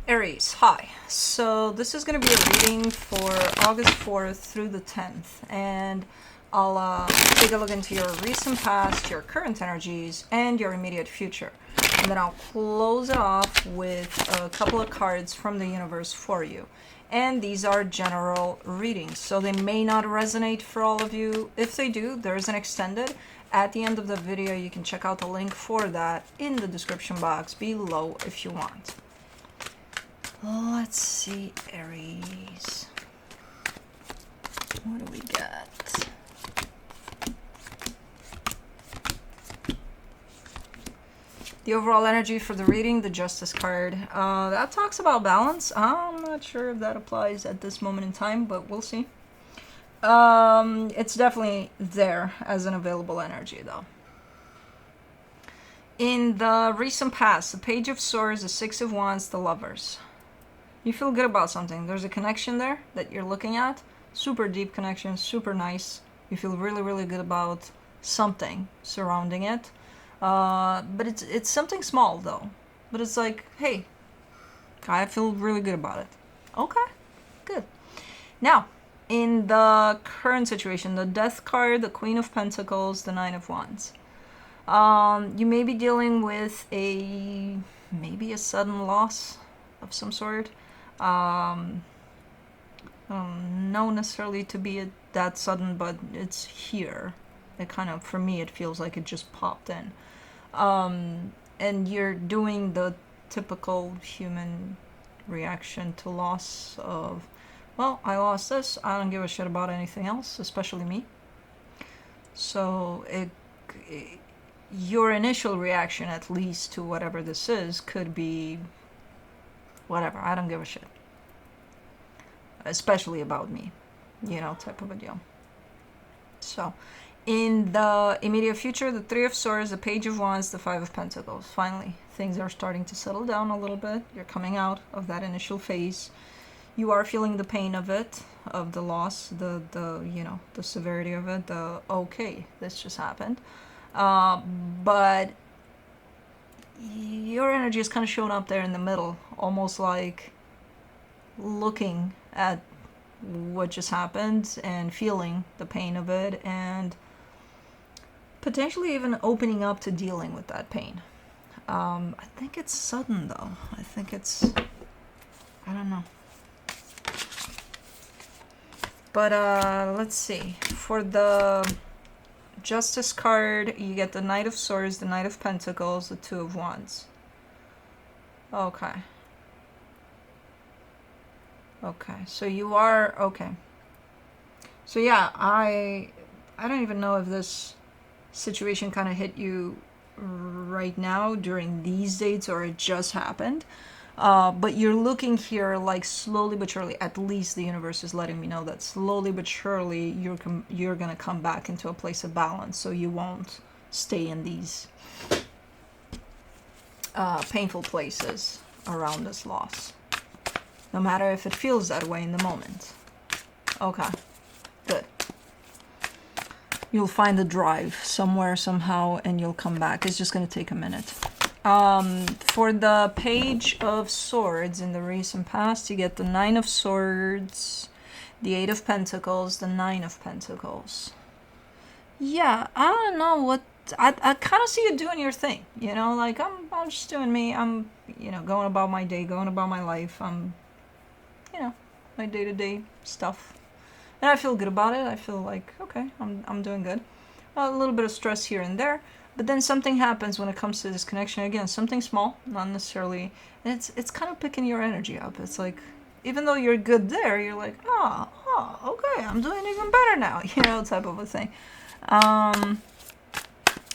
Aries, hi. So this is going to be a reading for August 4th through the 10th, and I'll take a look into your recent past, your current energies, and your immediate future. And then I'll close it off with a couple of cards from the universe for you. And these are general readings, so they may not resonate for all of you. If they do, there is an extended. At the end of the video, you can check out the link for that in the description box below if you want. Let's see, Aries. What do we got? The overall energy for the reading, the Justice card. That talks about balance. I'm not sure if that applies at this moment in time, but we'll see. It's definitely there as an available energy, though. In the recent past, the Page of Swords, the Six of Wands, the Lovers. You feel good about something. There's a connection there that you're looking at. Super deep connection, super nice. You feel really, really good about something surrounding it. But it's something small, though. But it's like, hey, I feel really good about it. Okay, good. Now, in the current situation, the Death card, the Queen of Pentacles, the Nine of Wands. You may be dealing with maybe a sudden loss of some sort. No necessarily to be that sudden, but it's here. It kind of, for me, it feels like it just popped in. And you're doing the typical human reaction to loss of, well, I lost this, I don't give a shit about anything else, especially me. So your initial reaction, at least to whatever this is, could be whatever, I don't give a shit. Especially about me, you know, type of a deal. So, in the immediate future, the Three of Swords, the Page of Wands, the Five of Pentacles. Finally, things are starting to settle down a little bit. You're coming out of that initial phase. You are feeling the pain of it, of the loss, the severity of it, okay, this just happened. But your energy is kind of showing up there in the middle, almost like looking at what just happened and feeling the pain of it, and potentially even opening up to dealing with that pain. I think it's sudden, though. I think it's, I don't know. But let's see. For the Justice card, you get the Knight of Swords, the Knight of Pentacles, the Two of Wands. Okay. Okay, so you are, okay. So yeah, I don't even know if this situation kind of hit you right now during these dates or it just happened. But you're looking here like slowly but surely, at least the universe is letting me know that slowly but surely you're going to come back into a place of balance, so you won't stay in these painful places around this loss. No matter if it feels that way in the moment. Okay, good. You'll find the drive somewhere, somehow, and you'll come back. It's just going to take a minute. For the Page of Swords in the recent past, you get the Nine of Swords, the Eight of Pentacles, the Nine of Pentacles. Yeah, I don't know what... I kind of see you doing your thing, you know? Like, I'm just doing me. I'm, going about my day, going about my life. I'm... my day-to-day stuff, and I feel good about it. I feel like, okay, I'm doing good. A little bit of stress here and there, but then something happens when it comes to this connection. Again, something small, not necessarily, and it's kind of picking your energy up. It's like, even though you're good there, you're like, okay, I'm doing even better now, type of a thing.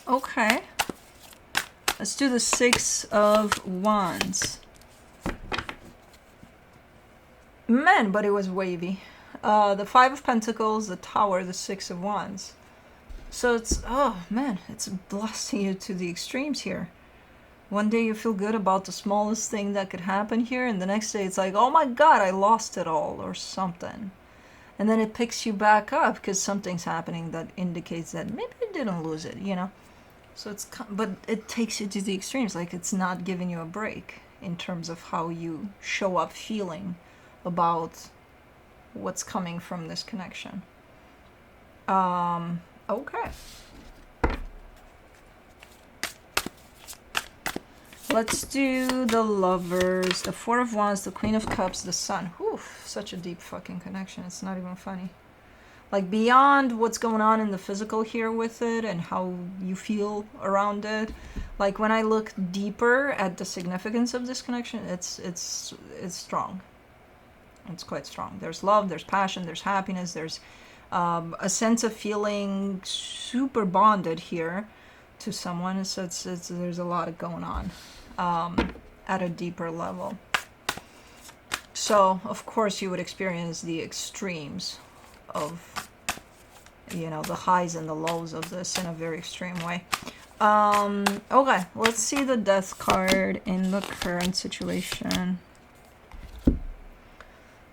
Okay, let's do the Six of Wands. Man, but it was wavy. The Five of Pentacles, the Tower, the Six of Wands. So it's, oh man, it's blasting you to the extremes here. One day you feel good about the smallest thing that could happen here, and the next day it's like, oh my god, I lost it all, or something. And then it picks you back up because something's happening that indicates that maybe you didn't lose it, So it's, but it takes you to the extremes, like it's not giving you a break. in terms of how you show up feeling about what's coming from this connection. Okay. Let's do the Lovers, the Four of Wands, the Queen of Cups, the Sun. Whew, such a deep fucking connection. It's not even funny. Like, beyond what's going on in the physical here with it and how you feel around it, like when I look deeper at the significance of this connection, it's strong. It's quite strong. There's love, there's passion, there's happiness, there's a sense of feeling super bonded here to someone. So there's a lot going on at a deeper level. So of course you would experience the extremes of, you know, the highs and the lows of this in a very extreme way. Okay, let's see the Death card in the current situation.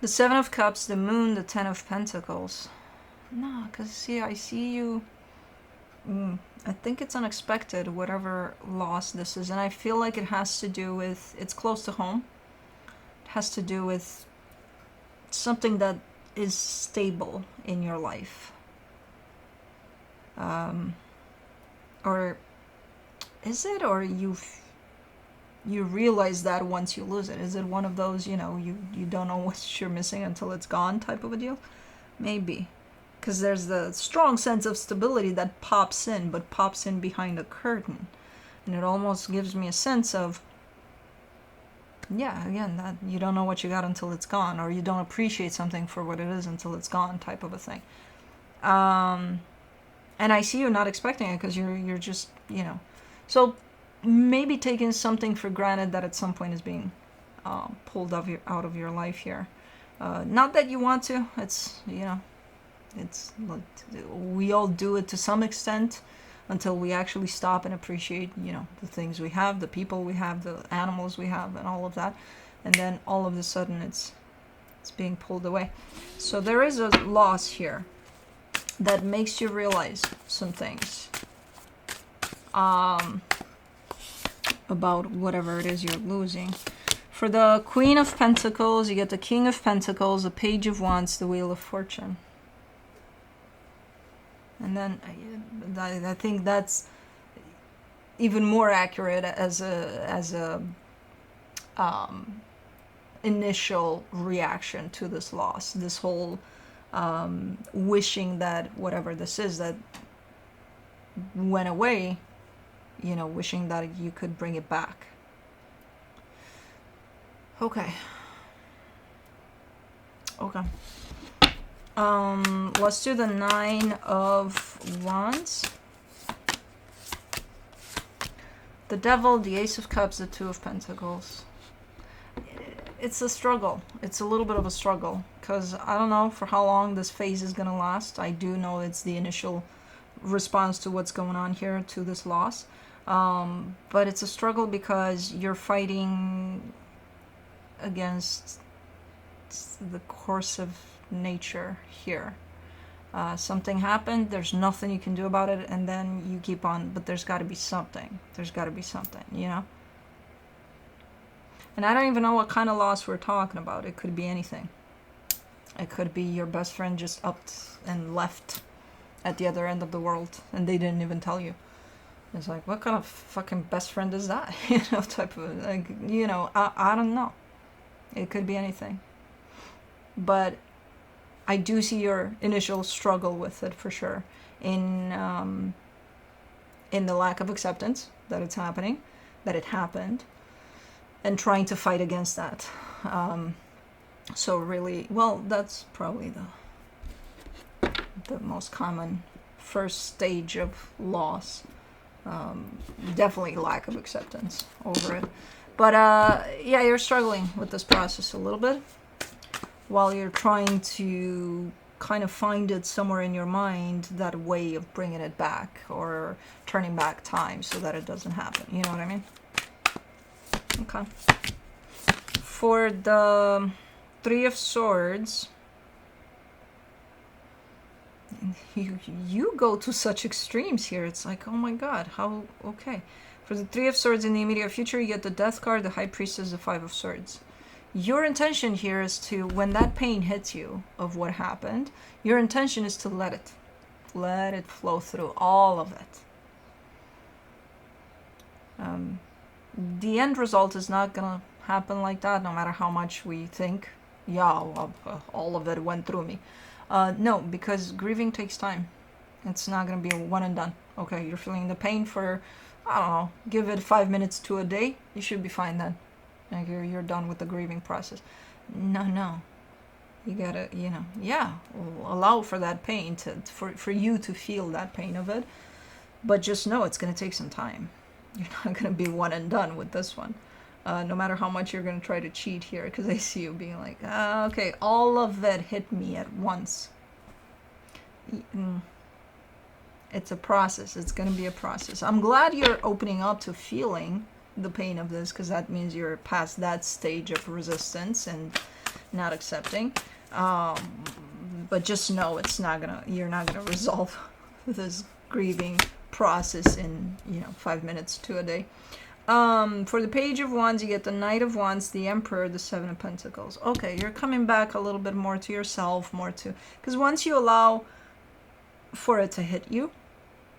The Seven of Cups, the Moon, the Ten of Pentacles. No, because see, I see you. I think it's unexpected, whatever loss this is. And I feel like it has to do with, it's close to home. It has to do with something that is stable in your life. Or is it, or you realize that once you lose it? Is it one of those, you know, you don't know what you're missing until it's gone type of a deal? Maybe. Because there's the strong sense of stability that pops in, but pops in behind a curtain. And it almost gives me a sense of, yeah, again, that you don't know what you got until it's gone, or you don't appreciate something for what it is until it's gone type of a thing. And I see you're not expecting it because you're just, you know. So maybe taking something for granted that at some point is being pulled out of your life here. Not that you want to. It's, you know, it's like we all do it to some extent until we actually stop and appreciate, you know, the things we have, the people we have, the animals we have, and all of that. And then all of a sudden it's being pulled away. So there is a loss here that makes you realize some things about whatever it is you're losing. For the Queen of Pentacles, you get the King of Pentacles, the Page of Wands, the Wheel of Fortune. And then I think that's even more accurate as a initial reaction to this loss. This whole wishing that whatever this is that went away, you know, wishing that you could bring it back. Okay. Let's do the Nine of Wands. The Devil, the Ace of Cups, the Two of Pentacles. It's a struggle. It's a little bit of a struggle because I don't know for how long this phase is going to last. I do know it's the initial response to what's going on here, to this loss. But it's a struggle because you're fighting against the course of nature here. Something happened, there's nothing you can do about it, and then you keep on, but there's got to be something. There's got to be something, you know? And I don't even know what kind of loss we're talking about. It could be anything. It could be your best friend just upped and left at the other end of the world, and they didn't even tell you. It's like, what kind of fucking best friend is that? You know, type of, like, you know, I don't know. It could be anything. But I do see your initial struggle with it for sure. In the lack of acceptance that it's happening, that it happened, and trying to fight against that. So really, well, that's probably the most common first stage of loss. Definitely lack of acceptance over it. But yeah, you're struggling with this process a little bit while you're trying to kind of find it somewhere in your mind, that way of bringing it back or turning back time so that it doesn't happen. You know what I mean? Okay. For the Three of Swords, you go to such extremes here. It's like, oh my god, how, okay. For the Three of Swords in the immediate future, you get the Death card, the High Priestess, the Five of Swords. Your intention here is to, when that pain hits you of what happened, your intention is to let it flow through, all of it. The end result is not gonna happen like that, no matter how much we think, yeah, well, all of it went through me. No, because grieving takes time. It's not gonna be a one and done. Okay, you're feeling the pain for, I don't know, give it 5 minutes to a day, you should be fine then. Like you're done with the grieving process. No. You gotta, yeah, allow for that pain, for you to feel that pain of it. But just know it's gonna take some time. You're not gonna be one and done with this one. No matter how much you're gonna try to cheat here, because I see you being like, okay, all of that hit me at once. It's a process. It's gonna be a process. I'm glad you're opening up to feeling the pain of this, because that means you're past that stage of resistance and not accepting. But just know you're not gonna resolve this grieving process in 5 minutes to a day. For the Page of Wands, you get the Knight of Wands, the Emperor, the Seven of Pentacles. Okay, you're coming back a little bit more to yourself, because once you allow for it to hit you,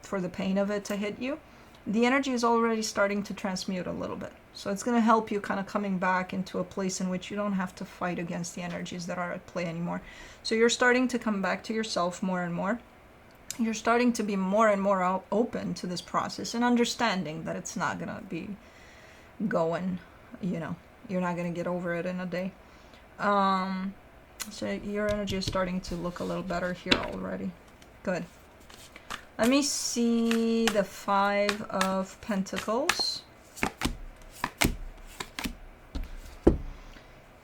for the pain of it to hit you, the energy is already starting to transmute a little bit. So it's going to help you kind of coming back into a place in which you don't have to fight against the energies that are at play anymore. So you're starting to come back to yourself more and more. You're starting to be more and more open to this process and understanding that it's not going to be going, you're not going to get over it in a day. So your energy is starting to look a little better here already. Good. Let me see the Five of Pentacles.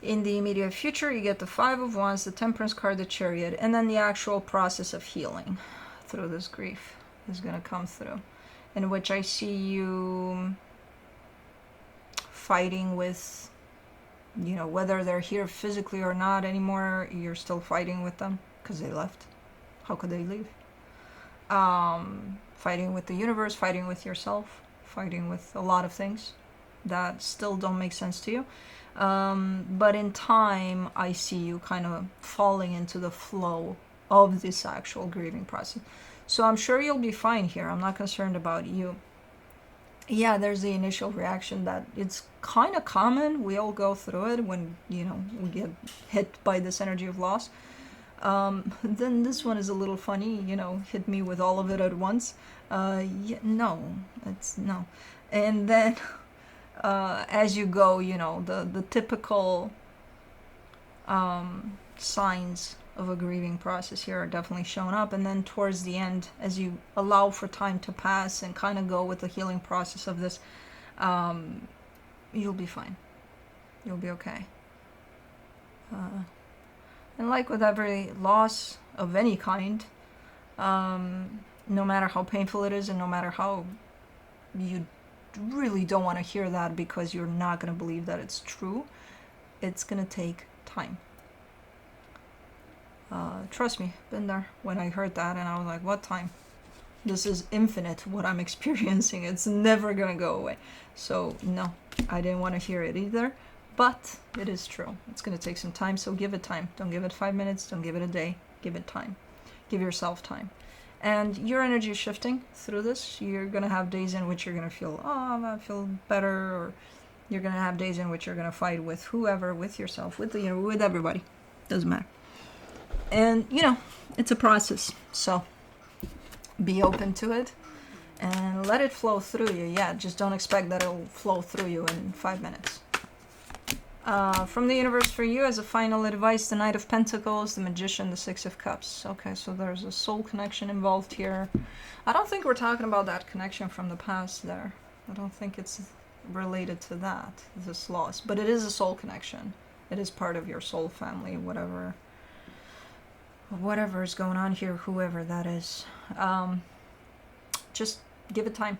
In the immediate future, you get the Five of Wands, the Temperance card, the Chariot, and then the actual process of healing through this grief is going to come through, in which I see you fighting with, whether they're here physically or not anymore, you're still fighting with them because they left. How could they leave? Fighting with the universe, fighting with yourself, fighting with a lot of things that still don't make sense to you. But in time, I see you kind of falling into the flow of this actual grieving process. So I'm sure you'll be fine here. I'm not concerned about you. Yeah, there's the initial reaction that it's kind of common. We all go through it when, we get hit by this energy of loss. Then this one is a little funny, hit me with all of it at once. No. And then as you go, the typical signs of a grieving process here are definitely showing up. And then towards the end, as you allow for time to pass and kind of go with the healing process of this, you'll be fine. You'll be okay. And like with every loss of any kind, no matter how painful it is and no matter how you really don't want to hear that because you're not going to believe that it's true, it's going to take time. Trust me, been there when I heard that and I was like, what time? This is infinite, what I'm experiencing. It's never going to go away. So no, I didn't want to hear it either. But it is true. It's going to take some time, so give it time. Don't give it 5 minutes. Don't give it a day. Give it time. Give yourself time. And your energy is shifting through this. You're going to have days in which you're going to feel, I feel better. Or you're going to have days in which you're going to fight with whoever, with yourself, with with everybody. Doesn't matter. And, it's a process. So be open to it and let it flow through you. Yeah, just don't expect that it'll flow through you in 5 minutes. From the universe for you, as a final advice, the Knight of Pentacles, the Magician, the Six of Cups. Okay, so there's a soul connection involved here. I don't think we're talking about that connection from the past there. I don't think it's related to that, this loss. But it is a soul connection. It is part of your soul family, whatever is going on here, whoever that is. Just give it time.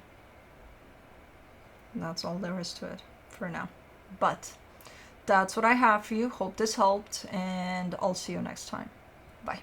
That's all there is to it for now. But that's what I have for you. Hope this helped, and I'll see you next time. Bye.